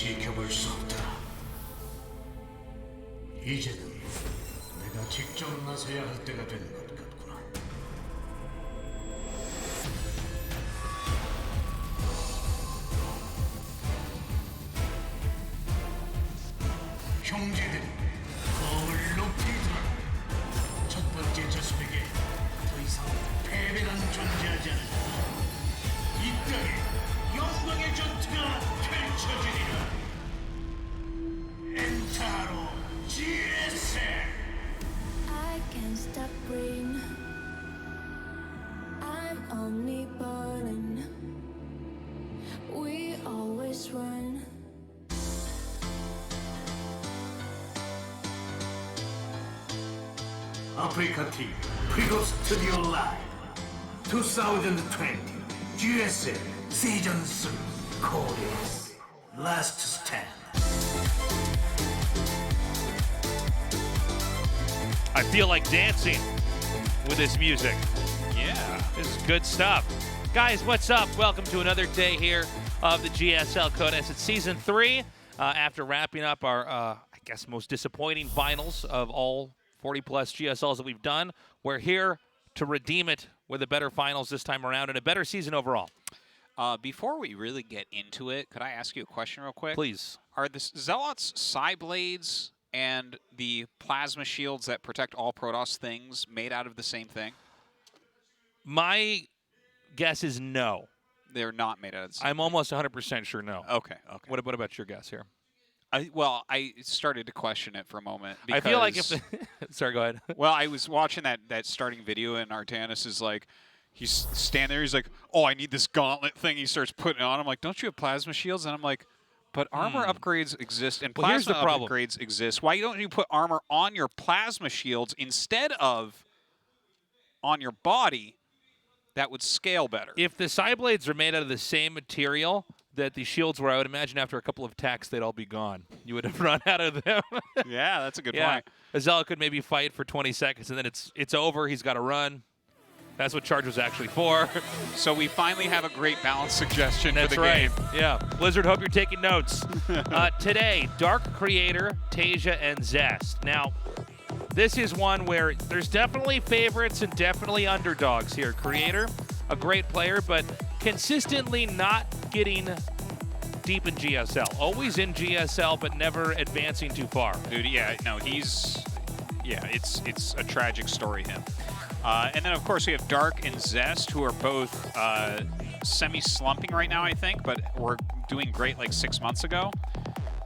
지켜볼 수 없다. 이제는 내가 직접 나서야 할 때가 된 것 같구나. 형제들이 거울 높이 들어. 첫 번째 저수에게 더 이상 패배란 존재하지 않는다. 이 땅에 영광의 전투가 펼쳐지리라. 엔타로 GSL. I can't stop breathing. I'm only burning. We always run. 아프리카 TV 프리로 스튜디오 라이브 2020 GSL 시즌 3 코리아's Last Stand. I feel like dancing with this music. Yeah. This is good stuff. Guys, what's up? Welcome to another day here of the GSL Codex. It's Season 3. After wrapping up our, I guess, most disappointing finals of all 40-plus GSLs that we've done, we're here to redeem it with a better finals this time around and a better season overall. Before we really get into it, could I ask you a question real quick? Please. Are the Zealots' Psy Blades and the plasma shields that protect all Protoss things made out of the same thing? My guess is no. They're not made out of the same I'm almost 100% sure no. Okay. What about your guess here? I started to question it for a moment. I feel like if... Sorry, go ahead. Well, I was watching that starting video, and Artanis is like, he's standing there, he's like, oh, I need this gauntlet thing. He starts putting it on. I'm like, don't you have plasma shields? And I'm like, but armor upgrades exist, and here's plasma the problem. upgrades exist. Why don't you put armor on your plasma shields instead of on your body? That would scale better. If the Psy Blades are made out of the same material that the shields were, I would imagine after a couple of attacks they'd all be gone. You would have run out of them. Yeah, that's a good yeah. point. A Zealot could maybe fight for 20 seconds, and then it's over. He's got to run. That's what Charge was actually for. So we finally have a great balance suggestion That's for the right. game. Yeah. Blizzard, hope you're taking notes. Today, Dark Creator, TaeJa, and Zest. Now, this is one where there's definitely favorites and definitely underdogs here. Creator, a great player, but consistently not getting deep in GSL. Always in GSL, but never advancing too far. Dude, yeah, no, it's a tragic story, him. And then, of course, we have Dark and Zest, who are both semi-slumping right now, I think, but were doing great like 6 months ago.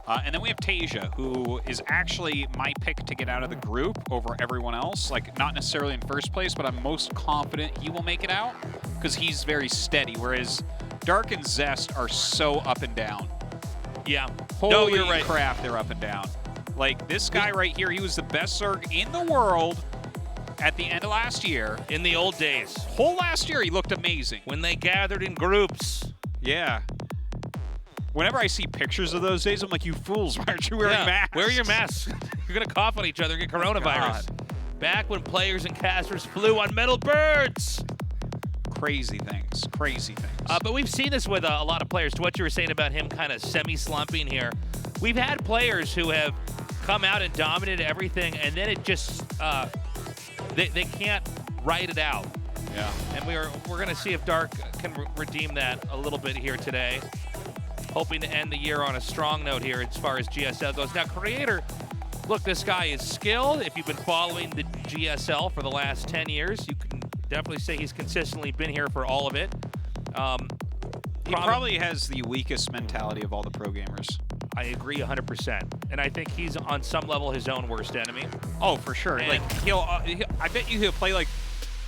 And then we have TaeJa, who is actually my pick to get out of the group over everyone else. Like, not necessarily in first place, but I'm most confident he will make it out because he's very steady, whereas Dark and Zest are so up and down. Yeah. Holy you're right. crap, they're up and down. Like, this guy right here, he was the best Zerg in the world at the end of last year. In the old days. Whole last year, he looked amazing. When they gathered in groups. Yeah. Whenever I see pictures of those days, I'm like, you fools, why aren't you wearing masks? Wear your masks. You're going to cough on each other and get coronavirus. Back when players and casters flew on metal birds. Crazy things. Crazy things. But we've seen this with a lot of players. To what you were saying about him kind of semi-slumping here, we've had players who have come out and dominated everything, and then it just, they can't write it out. Yeah. And we're going to see if Dark can redeem that a little bit here today. Hoping to end the year on a strong note here as far as GSL goes. Now, Creator, look, this guy is skilled. If you've been following the GSL for the last 10 years, you can definitely say he's consistently been here for all of it. He probably has the weakest mentality of all the pro gamers. I agree 100%. And I think he's on some level his own worst enemy. Oh, for sure. And like I bet you he'll play like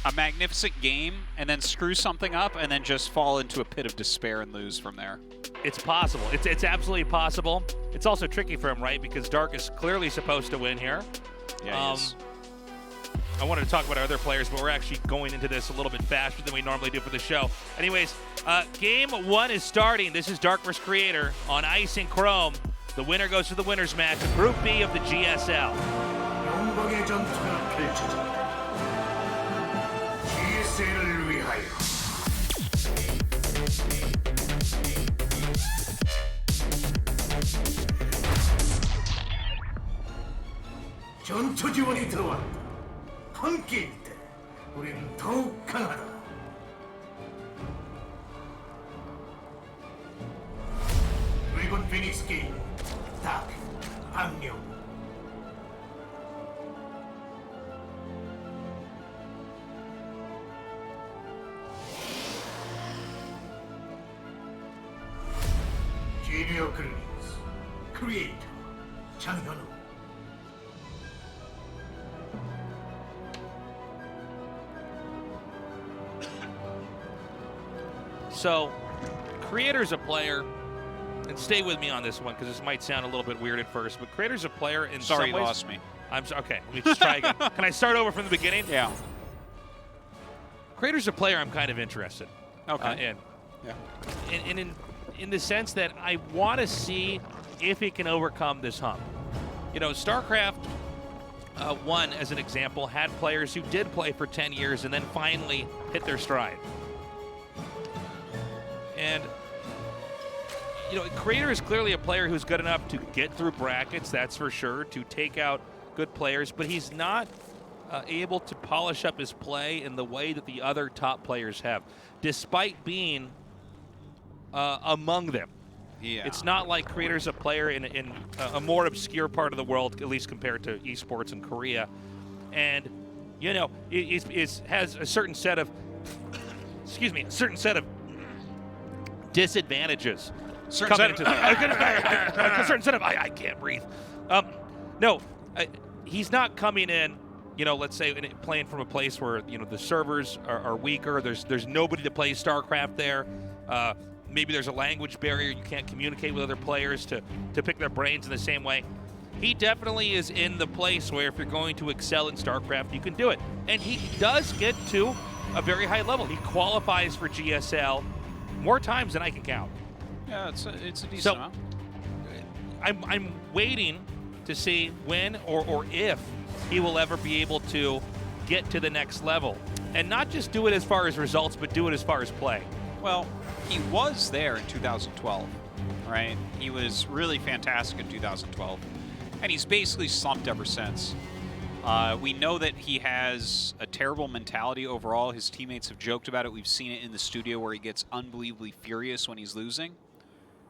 a magnificent game and then screw something up and then just fall into a pit of despair and lose from there. It's possible. It's absolutely possible. It's also tricky for him, right? Because Dark is clearly supposed to win here. Yeah, he is. I wanted to talk about our other players, but we're actually going into this a little bit faster than we normally do for the show. Anyways, game 1 is starting. This is Dark vs. Creator on Ice and Chrome. The winner goes to the winners match, Group B of the GSL. 영광의 전투가 펼쳐진다. GSL을 위하여. 초지원이 들어왔다. 함께일 때 우리는 더욱 강하다. 드래곤 피닉스 게임 딱 악령. 기리어 클리스 크리에이터 장현우. So, Creator's a player, and stay with me on this one because this might sound a little bit weird at first, but Creator's a player in Sorry, some you ways. lost me. Okay, let me just try again. Can I start over from the beginning? Yeah. Creator's a player I'm kind of interested in. Yeah. In the sense that I want to see if he can overcome this hump. You know, StarCraft 1, as an example, had players who did play for 10 years and then finally hit their stride. And, you know, Creator is clearly a player who's good enough to get through brackets, that's for sure, to take out good players, but he's not able to polish up his play in the way that the other top players have, despite being among them. Yeah. It's not like Creator's a player in a more obscure part of the world, at least compared to esports in Korea. And, you know, it has a certain set of, disadvantages. I can't breathe. He's not coming in, you know, let's say playing from a place where, you know, the servers are weaker. There's nobody that plays StarCraft there. Maybe there's a language barrier. You can't communicate with other players to pick their brains in the same way. He definitely is in the place where if you're going to excel in StarCraft, you can do it. And he does get to a very high level. He qualifies for GSL more times than I can count. Yeah, it's a decent amount. I'm waiting to see when or if he will ever be able to get to the next level. And not just do it as far as results, but do it as far as play. Well, he was there in 2012, right? He was really fantastic in 2012, and he's basically slumped ever since. We know that he has a terrible mentality overall. His teammates have joked about it. We've seen it in the studio where he gets unbelievably furious when he's losing.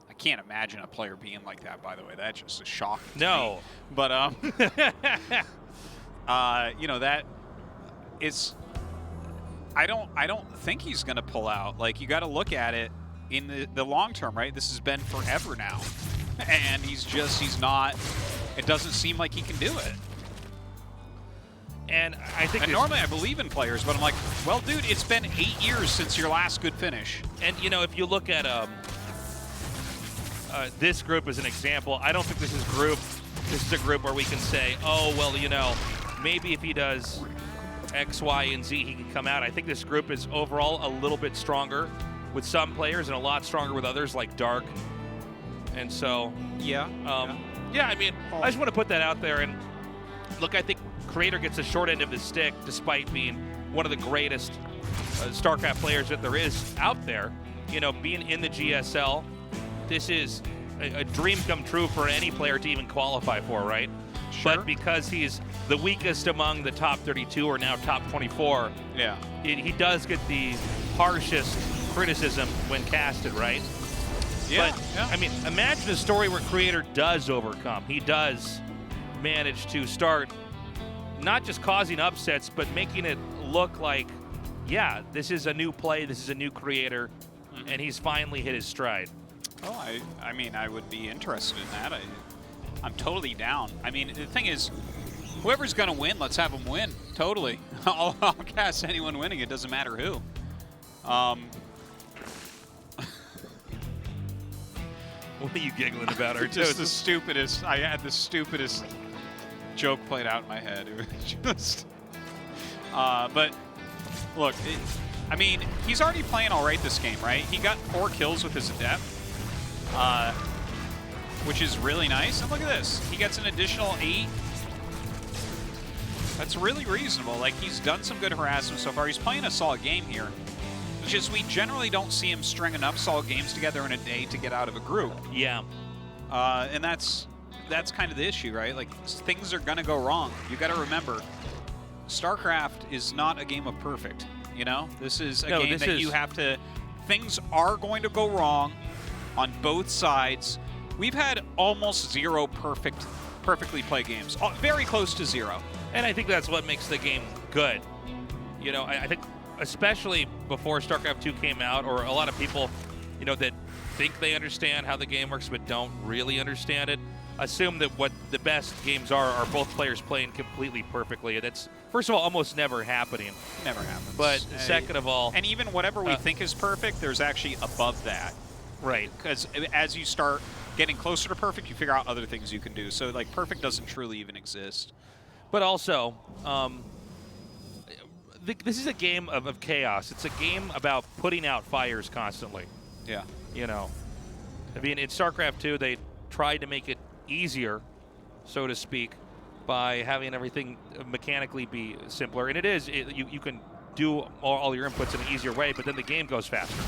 I can't imagine a player being like that, by the way. That's just a shock to me. But, you know, that is... I don't think he's going to pull out. Like, you got to look at it in the long term, right? This has been forever now. And he's not... It doesn't seem like he can do it. And I think normally I believe in players, but I'm like, well, dude, it's been 8 years since your last good finish. And, you know, if you look at this group as an example, I don't think this is a group where we can say, oh, well, you know, maybe if he does X, Y, and Z, he can come out. I think this group is overall a little bit stronger with some players and a lot stronger with others, like Dark. And so, yeah, I mean, I just want to put that out there. And look, I think Creator gets the short end of the stick, despite being one of the greatest StarCraft players that there is out there. You know, being in the GSL, this is a dream come true for any player to even qualify for, right? Sure. But because he's the weakest among the top 32 or now top 24, yeah, he does get the harshest criticism when casted, right? Yeah, but, yeah. I mean, imagine a story where Creator does overcome. He does manage to start not just causing upsets, but making it look like, yeah, this is a new play, this is a new Creator, and he's finally hit his stride. Oh, I mean, I would be interested in that. I'm totally down. I mean, the thing is, whoever's going to win, let's have them win. Totally. I'll cast anyone winning. It doesn't matter who. What are you giggling about, Artos? Just the stupidest. I had the stupidest joke played out in my head. It was just. But look, I mean, he's already playing all right this game, right? He got 4 kills with his Adept, which is really nice. And look at this. He gets an additional 8. That's really reasonable. Like, he's done some good harassment so far. He's playing a solid game here. It's just we generally don't see him string enough solid games together in a day to get out of a group. Yeah. And that's that's kind of the issue, right? Like, things are going to go wrong. You got to remember, StarCraft is not a game of perfect, you know? This is a game that you have to... Things are going to go wrong on both sides. We've had almost 0 perfectly played games. Very close to 0. And I think that's what makes the game good. You know, I think especially before StarCraft 2 came out, or a lot of people, you know, that think they understand how the game works but don't really understand it, assume that what the best games are both players playing completely perfectly. That's, first of all, almost never happening. Never happens. But second of all... And even whatever we think is perfect, there's actually above that. Right. Because as you start getting closer to perfect, you figure out other things you can do. So, like, perfect doesn't truly even exist. But also, this is a game of chaos. It's a game about putting out fires constantly. Yeah. You know, I mean, in StarCraft 2, they tried to make it easier, so to speak, by having everything mechanically be simpler. And it is. You can do all your inputs in an easier way, but then the game goes faster,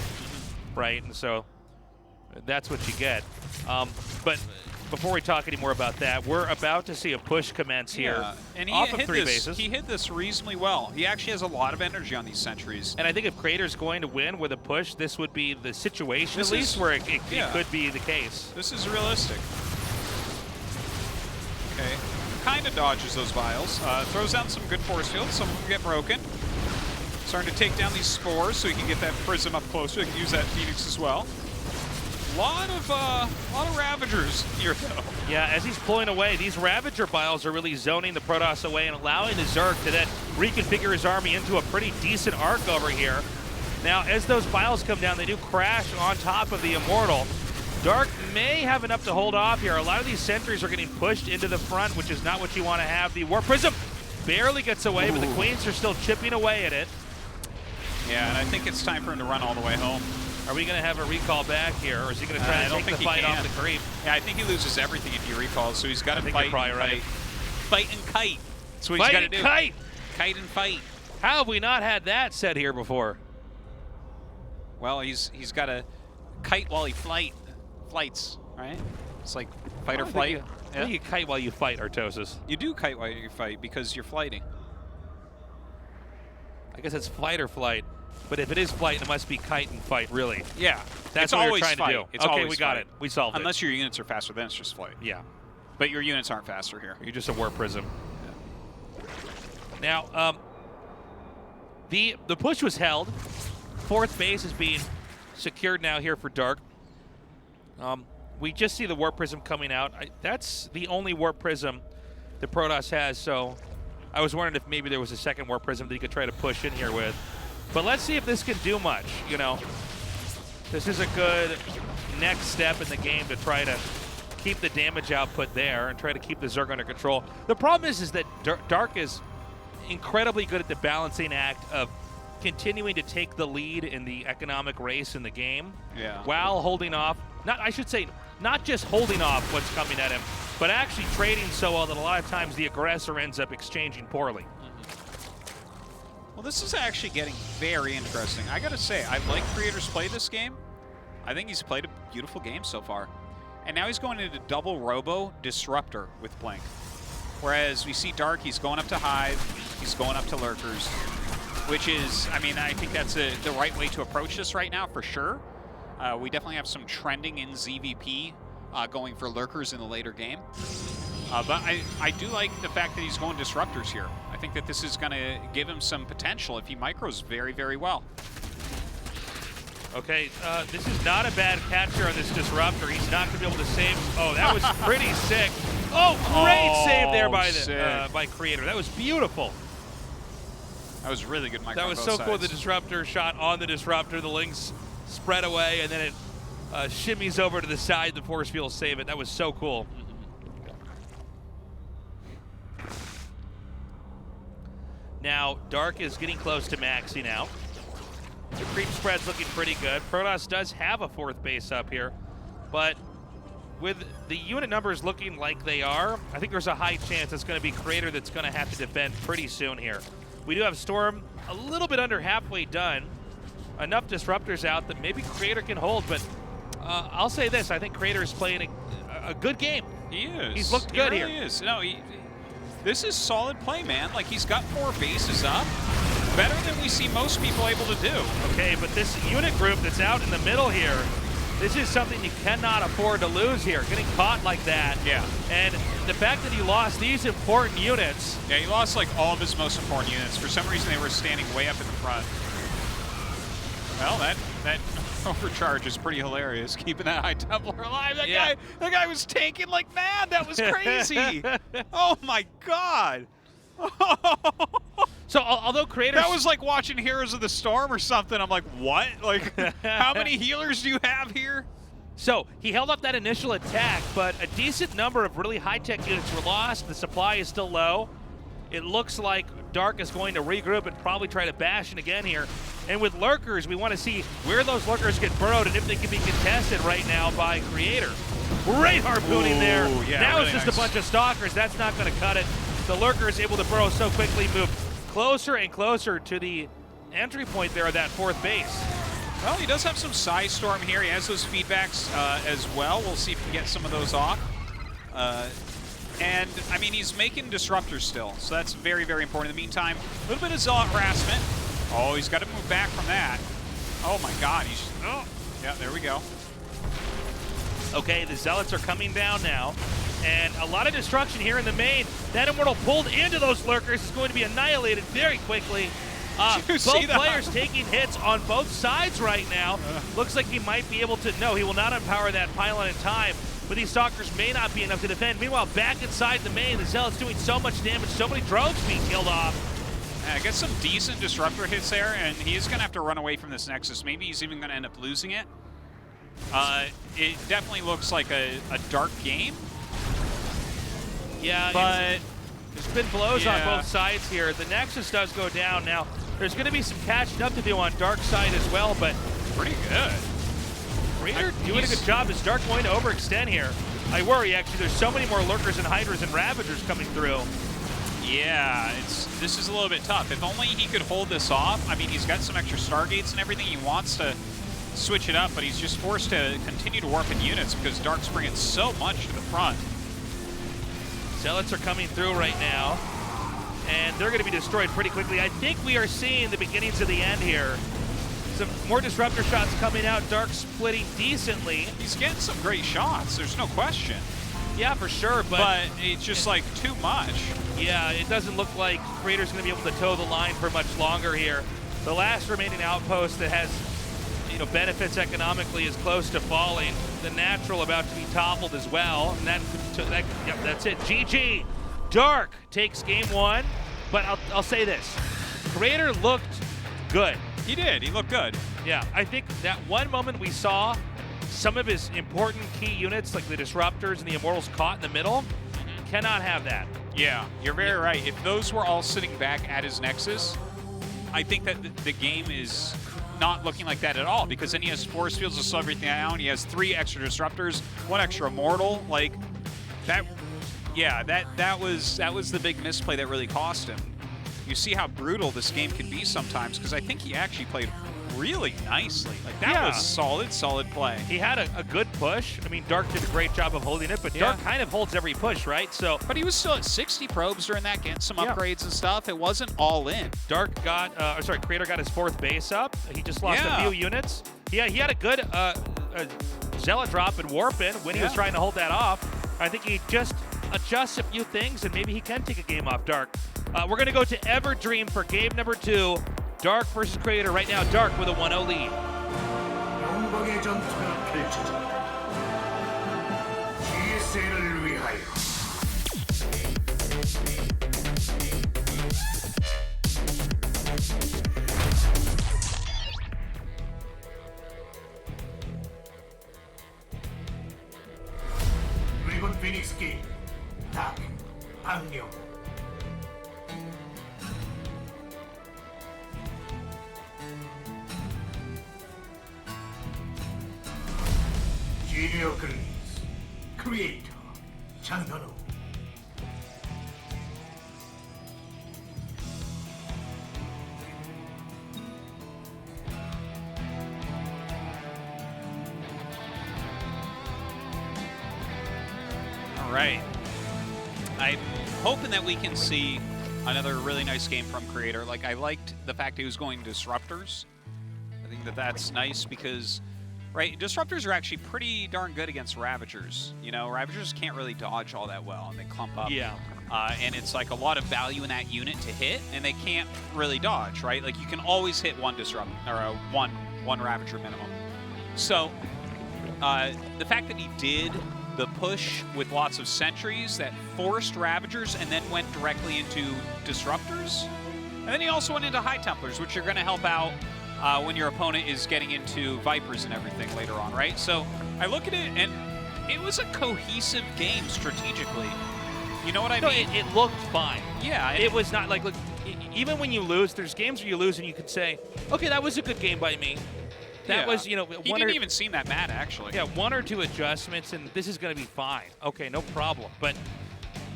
right? And so that's what you get. But before we talk any more about that, we're about to see a push commence here and off of 3 bases. He hit this reasonably well. He actually has a lot of energy on these sentries. And I think if Crater's going to win with a push, this would be the situation, at least, where it could be the case. This is realistic. Okay. Kind of dodges those vials. Throws down some good force fields. Some of them get broken. Starting to take down these spores so he can get that prism up closer. He can use that Phoenix as well. Lot of Ravagers here, though. Yeah, as he's pulling away, these Ravager vials are really zoning the Protoss away and allowing the Zerg to then reconfigure his army into a pretty decent arc over here. Now, as those vials come down, they do crash on top of the Immortal. Dark may have enough to hold off here. A lot of these sentries are getting pushed into the front, which is not what you want to have. The Warp Prism barely gets away, but the Queens are still chipping away at it. Yeah, and I think it's time for him to run all the way home. Are we going to have a recall back here, or is he going to try to take the fight off the creep? Yeah, I think he loses everything if he recalls, so he's got to fight. Right. Fight and kite. That's what he's got to do. Kite! Kite and fight. How have we not had that said here before? Well, he's got to kite while he flights, right? It's like fight or flight. I think you kite while you fight, Artosis. You do kite while you fight because you're flighting. I guess it's flight or flight. But if it is flight, it must be kite and fight, really. Yeah. That's what we're trying to do. It's okay, always we got fight. it. We solved Unless your units are faster, then it's just flight. Yeah. But your units aren't faster here. You're just a Warp Prism. Yeah. Now, the push was held. 4th base is being secured now here for Dark. We just see the Warp Prism coming out. That's the only Warp Prism that Protoss has, so I was wondering if maybe there was a second Warp Prism that he could try to push in here with. But let's see if this can do much, you know. This is a good next step in the game to try to keep the damage output there and try to keep the Zerg under control. The problem is that Dark is incredibly good at the balancing act of continuing to take the lead in the economic race in the game while holding off, not just holding off what's coming at him, but actually trading so well that a lot of times the aggressor ends up exchanging poorly. Well, this is actually getting very interesting. I gotta say, I like Creator's play this game. I think he's played a beautiful game so far. And now he's going into double Robo Disruptor with Blink. Whereas we see Dark, he's going up to Hive, he's going up to Lurkers, which is, I mean, I think that's the right way to approach this right now, for sure. We definitely have some trending in ZVP going for Lurkers in the later game. But I do like the fact that he's going Disruptors here. I think that this is going to give him some potential if he micros very, very well. Okay, this is not a bad catcher on this Disruptor. He's not going to be able to save. Oh, that was pretty sick. Oh, great save there by Creator. That was beautiful. That was really good micro. That was so cool. The Disruptor shot on the Disruptor. The Lynx spread away, and then it shimmies over to the side. The force field save it. That was so cool. Now, Dark is getting close to maxing out. The creep spread's looking pretty good. Protoss does have a 4th base up here, but with the unit numbers looking like they are, I think there's a high chance it's going to be Creator that's going to have to defend pretty soon here. We do have Storm a little bit under halfway done. Enough Disruptors out that maybe Creator can hold, but I'll say this, I think Creator is playing a good game. He is. He's looked good he really here. Is. No, this is solid play, man. Like, he's got 4 bases up. Better than we see most people able to do. Okay, but this unit group that's out in the middle here, this is something you cannot afford to lose here. Getting caught like that. Yeah. And the fact that he lost these important units. Yeah, he lost like all of his most important units. For some reason, they were standing way up in the front. Well, that overcharge is pretty hilarious, keeping that High Templar alive. That guy was tanking like mad. That was crazy. Oh my God. So although creators, that was like watching Heroes of the Storm or something. I'm like, what? Like, how many healers do you have here? So he held up that initial attack, but a decent number of really high-tech units were lost. The supply is still low. It looks like Dark is going to regroup and probably try to bash it again here. And with lurkers, we want to see where those lurkers get burrowed and if they can be contested right now by Creator. Great harpooning there. Yeah, now really it's just nice. a bunch of stalkers. That's not going to cut it. The lurker is able to burrow so quickly, move closer and closer to the entry point there of that 4th base. Well, he does have some Psy Storm here. He has those feedbacks as well. We'll see if he can get some of those off. And, I mean, he's making disruptors still, so that's very, very important. In the meantime, a little bit of Zealot harassment. Oh, he's got to move back from that. Oh, my God. Yeah, there we go. Okay, the Zealots are coming down now. And a lot of destruction here in the main. That Immortal pulled into those lurkers is going to be annihilated very quickly. Both players taking hits on both sides right now. Looks like he might be able to, no, he will not empower that pylon in time, but these stalkers may not be enough to defend. Meanwhile, back inside the main, the Zealot's doing so much damage, so many drones being killed off. Yeah, get some decent disruptor hits there, and he's going to have to run away from this Nexus. Maybe he's even going to end up losing it. It definitely looks like a dark game. Yeah, but there's been blows on both sides here. The Nexus does go down. Now, there's going to be some catching up to do on Dark side as well, but pretty good. Creator doing a good job. Is Dark going to overextend here? I worry, actually. There's so many more Lurkers and Hydras and Ravagers coming through. Yeah, this is a little bit tough. If only he could hold this off. I mean, he's got some extra Stargates and everything. He wants to switch it up, but he's just forced to continue to warp in units because Dark's bringing so much to the front. Zealots are coming through right now, and they're going to be destroyed pretty quickly. I think we are seeing the beginnings of the end here. Some more disruptor shots coming out. Dark splitting decently. He's getting some great shots, there's no question. Yeah, for sure, but it's just like too much. Yeah, it doesn't look like Creator's going to be able to toe the line for much longer here. The last remaining outpost that has, you know, benefits economically is close to falling. The Natural about to be toppled as well, and that's it. GG. Dark takes game 1, but I'll say this: Creator looked good. He did. He looked good. Yeah, I think that one moment we saw some of his important key units, like the Disruptors and the Immortals, caught in the middle. Cannot have that. Yeah, you're very right. If those were all sitting back at his Nexus, I think that the game is not looking like that at all, because then he has force fields to slow everything down. He has 3 extra Disruptors, 1 extra Immortal. Like that, yeah, that was the big misplay that really cost him. You see how brutal this game can be sometimes, because I think he actually played really nicely. Like that was solid play. He had a good push. I mean, Dark did a great job of holding it, but Dark kind of holds every push, right? So, but he was still at 60 probes during that, getting some upgrades and stuff. It wasn't all in. Dark got, Creator got his 4th base up. He just lost a few units. Yeah, he had a good Zealot drop and warp in when he was trying to hold that off. I think he just adjusts a few things, and maybe he can take a game off Dark. We're going to go to Everdream for game number 2. Dark versus Creator right now. Dark with a 1-0 lead. 영광의 전투가 펼쳐진다. GSL을 위하여. 리본 피닉스 게임. 딱 안녕. Genial Creator, 장현우. All right. I'm hoping that we can see another really nice game from Creator. Like, I liked the fact he was going Disruptors. I think that that's nice because, right, Disruptors are actually pretty darn good against Ravagers. You know, Ravagers can't really dodge all that well, and they clump up. Yeah. And it's like a lot of value in that unit to hit, and they can't really dodge, right? Like, you can always hit one Disrupt, or one Ravager minimum. So, the fact that he did the push with lots of sentries that forced Ravagers and then went directly into Disruptors. And then he also went into High Templars, which are going to help out when your opponent is getting into Vipers and everything later on, right? So I look at it, and it was a cohesive game strategically. You know what I mean? It looked fine. Yeah. It was not like, look, even when you lose, there's games where you lose and you could say, okay, that was a good game by me. That was, you know, he didn't even seem that mad, actually. Yeah, 1 or 2 adjustments, and this is going to be fine. Okay, no problem. But,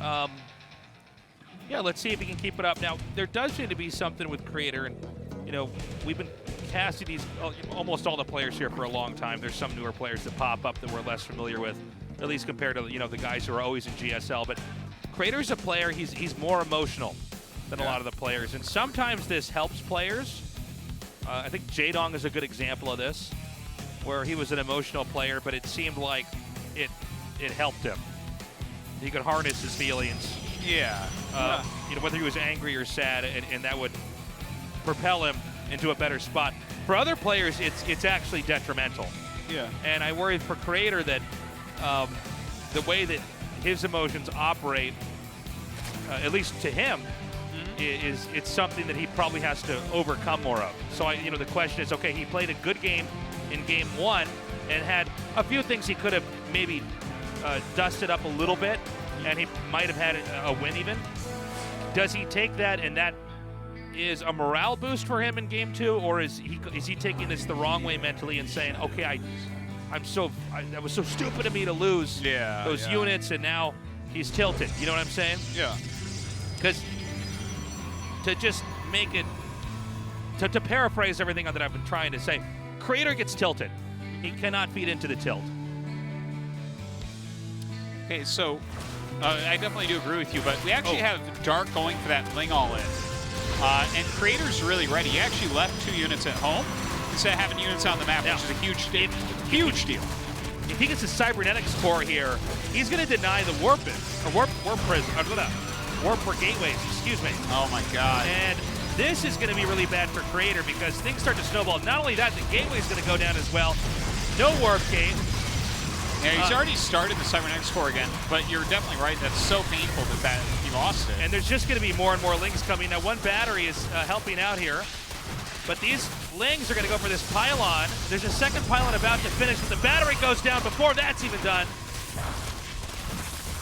yeah, let's see if he can keep it up. Now, there does seem to be something with Creator, and, you know, we've been casting these, almost all the players here for a long time. There's some newer players that pop up that we're less familiar with, at least compared to, you know, the guys who are always in GSL. But Creator's a player, he's more emotional than a lot of the players, and sometimes this helps players. I think Jaedong is a good example of this, where he was an emotional player, but it seemed like it helped him. He could harness his feelings. Yeah. You know, whether he was angry or sad, and that would propel him into a better spot. For other players, it's actually detrimental. Yeah. And I worry for Creator that the way that his emotions operate, at least to him, it's something that he probably has to overcome more of. So you know, the question is, okay, he played a good game in game 1 and had a few things he could have maybe dusted up a little bit, and he might have had a win even. Does he take that, and that is a morale boost for him in game 2, or is he taking this the wrong way mentally and saying, okay, that was so stupid of me to lose those units, and now he's tilted. You know what I'm saying? Yeah. Because to just make it, to paraphrase everything that I've been trying to say, Creator gets tilted. He cannot feed into the tilt. Okay, so I definitely do agree with you, but we actually have Dark going for that Ling all-in. And Creator's really ready. He actually left 2 units at home instead of having units on the map, which is a huge deal. If he gets a cybernetics core here, he's going to deny the warp for gateways, excuse me. Oh my God. And this is going to be really bad for Creator because things start to snowball. Not only that, the gateway's going to go down as well. No warp gate. Yeah, he's already started the cybernetics core again, but you're definitely right. That's so painful that he lost it. And there's just going to be more and more Lings coming. Now, one battery is helping out here, but these Lings are going to go for this pylon. There's a second pylon about to finish, but the battery goes down before that's even done.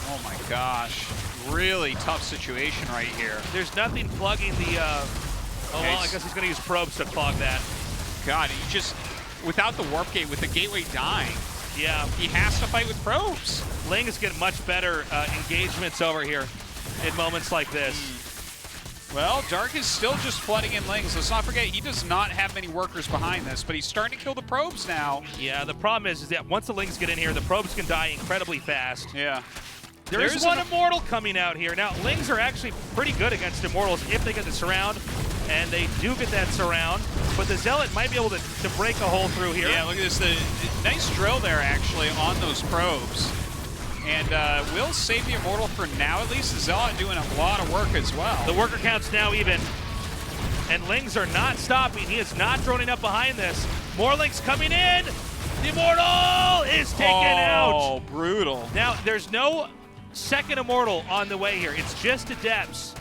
Oh my gosh. Really tough situation right here. There's nothing plugging the, well, I guess he's going to use probes to clog that. God, he just, without the warp gate, with the gateway dying, yeah, he has to fight with probes. Lings get much better engagements over here in moments like this. Well, Dark is still just flooding in Lings. Let's not forget, he does not have many workers behind this, but he's starting to kill the probes now. Yeah, the problem is that once the Lings get in here, the probes can die incredibly fast. Yeah. There's one Immortal coming out here. Now, Lings are actually pretty good against Immortals if they get the surround, and they do get that surround, but the Zealot might be able to break a hole through here. Yeah, look at this. The nice drill there, actually, on those probes. And we'll save the Immortal for now, at least. The Zealot doing a lot of work as well. The worker count's now even, and Lings are not stopping. He is not droning up behind this. More Lings coming in. The Immortal is taken out. Oh, brutal. Now, there's no second Immortal on the way here. It's just Adepts.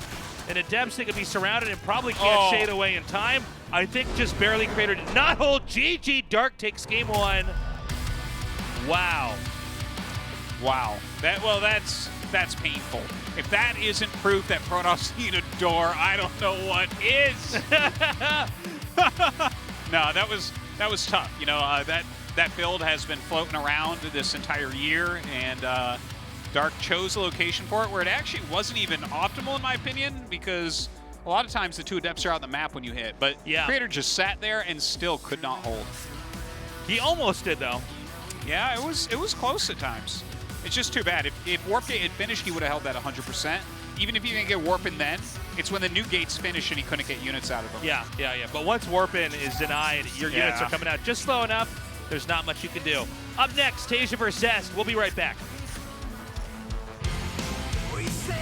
And Adepts, they can be surrounded and probably can't shade away in time. I think just barely Creator did not hold. GG, Dark takes game 1. Wow. Wow. That's painful. If that isn't proof that Protoss need a door, I don't know what is. No, that was tough. You know, that build has been floating around this entire year, and Dark chose a location for it where it actually wasn't even optimal in my opinion, because a lot of times the 2 Adepts are out on the map when you hit, but Creator just sat there and still could not hold. He almost did though. Yeah, it was close at times. It's just too bad. If Warp Gate had finished, he would have held that 100%. Even if he didn't get Warp in then, it's when the new gates finish and he couldn't get units out of them. Yeah. But once Warp-In is denied, your units are coming out just slow enough. There's not much you can do. Up next, TaeJa versus Zest. We'll be right back. We say